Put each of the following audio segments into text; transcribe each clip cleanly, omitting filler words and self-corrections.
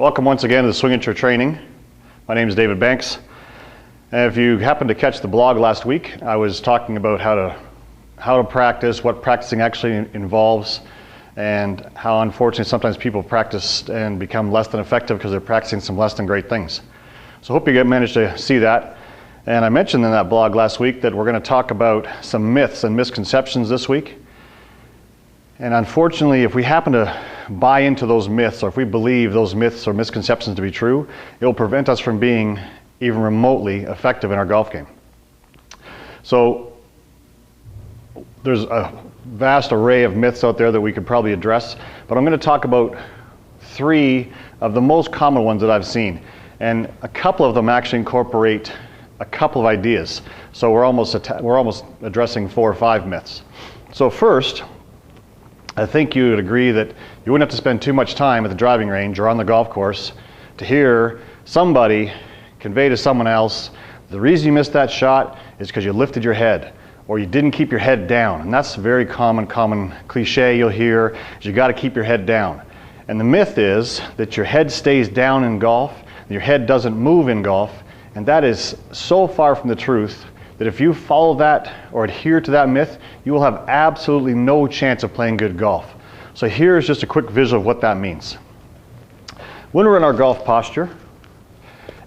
Welcome once again to the Swingature Training. My name is David Banks. And if you happened to catch the blog last week, I was talking about how to practice, what practicing actually involves, and how unfortunately sometimes people practice and become less than effective because they're practicing some less than great things. So I hope you managed to see that. And I mentioned in that blog last week that we're going to talk about some myths and misconceptions this week. And unfortunately, if we happen to buy into those myths, or if we believe those myths or misconceptions to be true, it will prevent us from being even remotely effective in our golf game. So there's a vast array of myths out there that we could probably address, but I'm going to talk about 3 of the most common ones that I've seen. And a couple of them actually incorporate a couple of ideas. So we're almost addressing 4 or 5 myths. So first, I think you would agree that you wouldn't have to spend too much time at the driving range or on the golf course to hear somebody convey to someone else, the reason you missed that shot is because you lifted your head or you didn't keep your head down. And that's a very common cliche you'll hear, is you got to keep your head down. And the myth is that your head stays down in golf, your head doesn't move in golf, and that is so far from the truth that if you follow that or adhere to that myth, you will have absolutely no chance of playing good golf. So here's just a quick visual of what that means. When we're in our golf posture,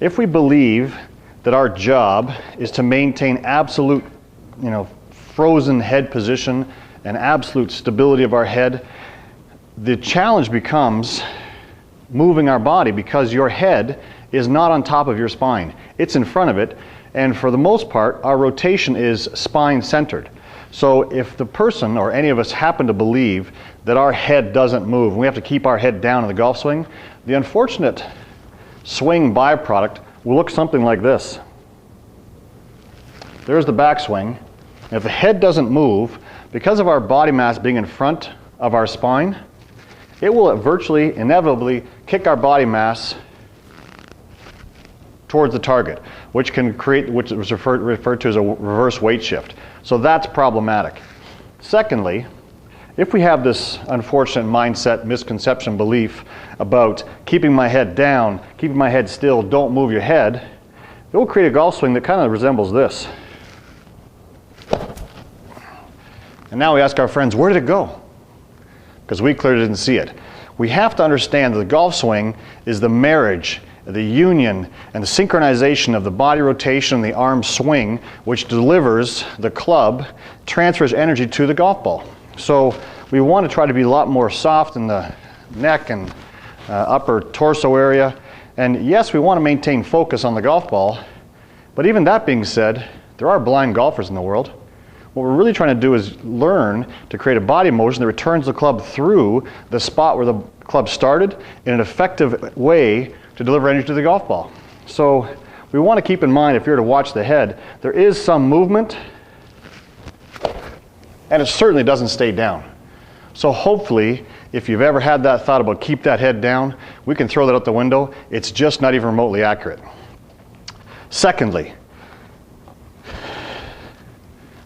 if we believe that our job is to maintain absolute, frozen head position and absolute stability of our head, the challenge becomes moving our body because your head is not on top of your spine. It's in front of it. And for the most part, our rotation is spine-centered. So if the person or any of us happen to believe that our head doesn't move, and we have to keep our head down in the golf swing, the unfortunate swing byproduct will look something like this. There's the backswing. And if the head doesn't move, because of our body mass being in front of our spine, it will virtually, inevitably kick our body mass towards the target, which is referred to as a reverse weight shift. So that's problematic. Secondly, if we have this unfortunate mindset, misconception, belief about keeping my head down, keeping my head still, don't move your head, it will create a golf swing that kind of resembles this. And now we ask our friends, where did it go? Because we clearly didn't see it. We have to understand that the golf swing is the marriage, the union, and the synchronization of the body rotation and the arm swing, which delivers the club, transfers energy to the golf ball. So we want to try to be a lot more soft in the neck and upper torso area. And yes, we want to maintain focus on the golf ball, but even that being said, there are blind golfers in the world. What we're really trying to do is learn to create a body motion that returns the club through the spot where the club started in an effective way to deliver energy to the golf ball. So we want to keep in mind, if you're to watch the head, there is some movement, and it certainly doesn't stay down. So hopefully, if you've ever had that thought about keep that head down, we can throw that out the window. It's just not even remotely accurate. Secondly,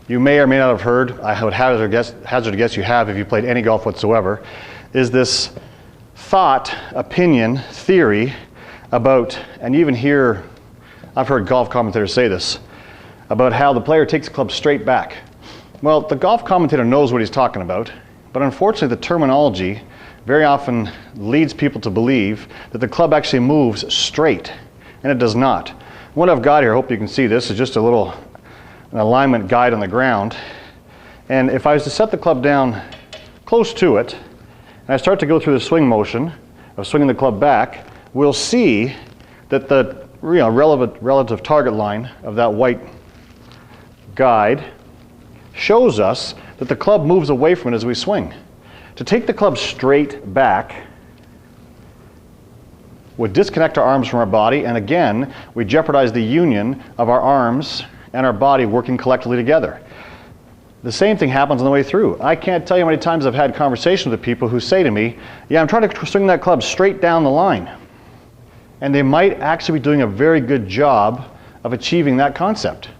you may or may not have heard, I would hazard a guess you have if you played any golf whatsoever, is this thought, opinion, theory about, and you even hear, I've heard golf commentators say this, about how the player takes the club straight back. Well, the golf commentator knows what he's talking about, but unfortunately the terminology very often leads people to believe that the club actually moves straight, and it does not. What I've got here, I hope you can see this, is just an alignment guide on the ground. And if I was to set the club down close to it, and I start to go through the swing motion of swinging the club back, we'll see that the relative target line of that white guide shows us that the club moves away from it as we swing. To take the club straight back would disconnect our arms from our body, and again, we jeopardize the union of our arms and our body working collectively together. The same thing happens on the way through. I can't tell you how many times I've had conversations with people who say to me, yeah, I'm trying to swing that club straight down the line. And they might actually be doing a very good job of achieving that concept.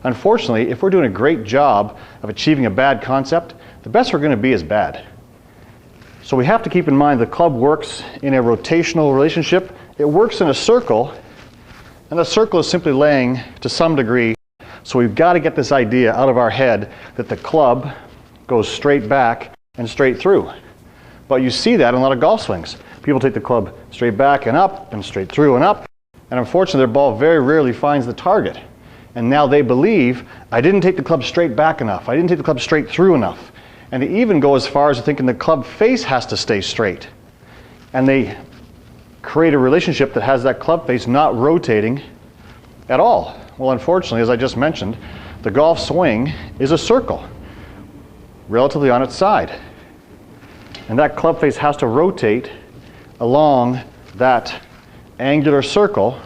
Unfortunately, if we're doing a great job of achieving a bad concept, the best we're going to be is bad. So we have to keep in mind the club works in a rotational relationship. It works in a circle, and the circle is simply laying to some degree. So we've got to get this idea out of our head that the club goes straight back and straight through. But you see that in a lot of golf swings. People take the club straight back and up and straight through and up, and unfortunately their ball very rarely finds the target. And now they believe, I didn't take the club straight back enough, I didn't take the club straight through enough. And they even go as far as thinking the club face has to stay straight. And they create a relationship that has that club face not rotating at all. Well, unfortunately, as I just mentioned, the golf swing is a circle, relatively on its side. And that club face has to rotate along that angular circle,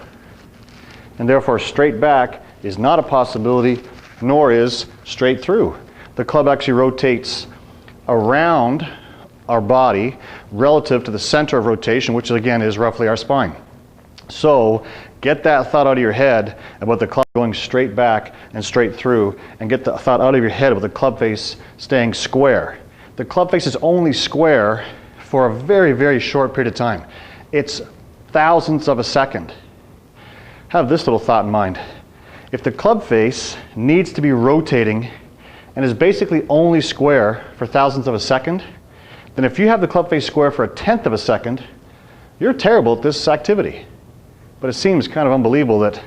and therefore straight back is not a possibility, nor is straight through. The club actually rotates around our body relative to the center of rotation, which again is roughly our spine. So get that thought out of your head about the club going straight back and straight through, and get the thought out of your head about the club face staying square. The club face is only square for a very, very short period of time. It's thousandths of a second. Have this little thought in mind. If the club face needs to be rotating and is basically only square for thousandths of a second, then if you have the club face square for a tenth of a second, you're terrible at this activity. But it seems kind of unbelievable that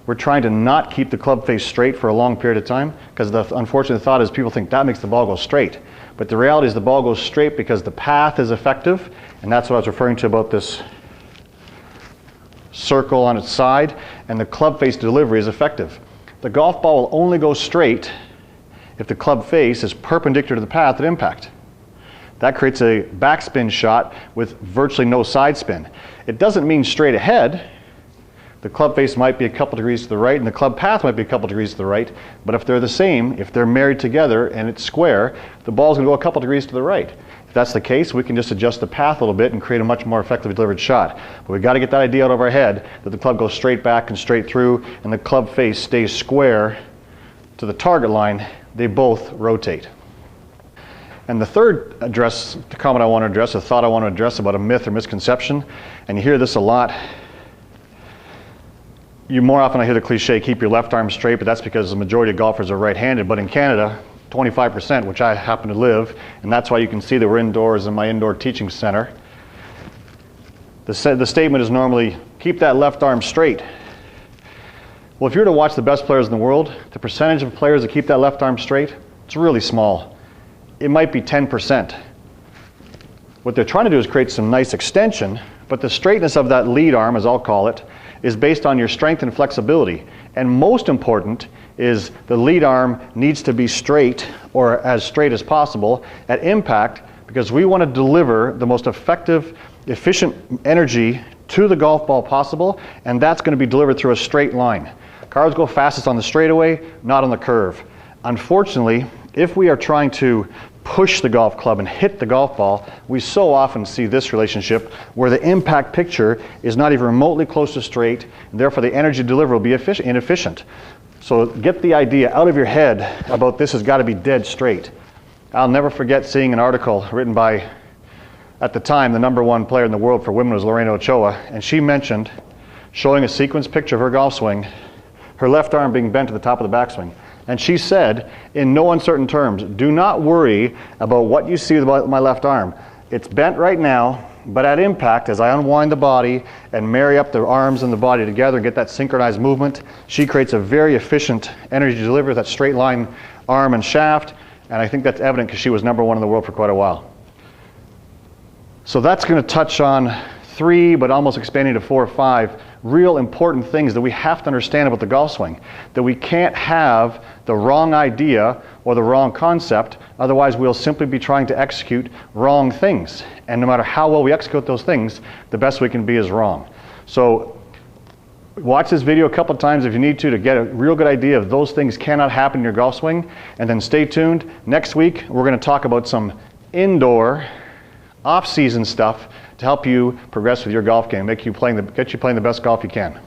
we're trying to not keep the club face straight for a long period of time, because the unfortunate thought is people think that makes the ball go straight. But the reality is the ball goes straight because the path is effective, and that's what I was referring to about this circle on its side, and the club face delivery is effective. The golf ball will only go straight if the club face is perpendicular to the path at impact. That creates a backspin shot with virtually no side spin. It doesn't mean straight ahead. The club face might be a couple degrees to the right and the club path might be a couple degrees to the right, but if they're the same, if they're married together and it's square, the ball's going to go a couple degrees to the right. If that's the case, we can just adjust the path a little bit and create a much more effectively delivered shot. But we've got to get that idea out of our head that the club goes straight back and straight through, and the club face stays square to the target line. They both rotate. And the third comment I want to address, a thought I want to address about a myth or misconception, and you hear this a lot. You more often I hear the cliche, keep your left arm straight, but that's because the majority of golfers are right-handed. But in Canada, 25%, which I happen to live, and that's why you can see that we're indoors in my indoor teaching center. The statement is normally, keep that left arm straight. Well, if you were to watch the best players in the world, the percentage of players that keep that left arm straight, it's really small. It might be 10%. What they're trying to do is create some nice extension, but the straightness of that lead arm, as I'll call it, is based on your strength and flexibility. And most important is the lead arm needs to be straight, or as straight as possible, at impact, because we want to deliver the most effective, efficient energy to the golf ball possible, and that's going to be delivered through a straight line. Cars go fastest on the straightaway, not on the curve. Unfortunately, if we are trying to push the golf club and hit the golf ball, we so often see this relationship where the impact picture is not even remotely close to straight, and therefore the energy delivery will be inefficient. So get the idea out of your head about this has got to be dead straight. I'll never forget seeing an article written by, at the time, the #1 player in the world for women was Lorena Ochoa, and she mentioned showing a sequence picture of her golf swing, her left arm being bent to the top of the backswing. And she said, in no uncertain terms, do not worry about what you see with my left arm. It's bent right now, but at impact, as I unwind the body and marry up the arms and the body together and get that synchronized movement, she creates a very efficient energy delivery with that straight line arm and shaft. And I think that's evident because she was #1 in the world for quite a while. So that's going to touch on 3, but almost expanding to 4 or 5 real important things that we have to understand about the golf swing. That we can't have the wrong idea or the wrong concept, otherwise we'll simply be trying to execute wrong things. And no matter how well we execute those things, the best we can be is wrong. So watch this video a couple of times if you need to get a real good idea of those things cannot happen in your golf swing. And then stay tuned. Next week we're going to talk about some indoor, off-season stuff to help you progress with your golf game, get you playing the best golf you can.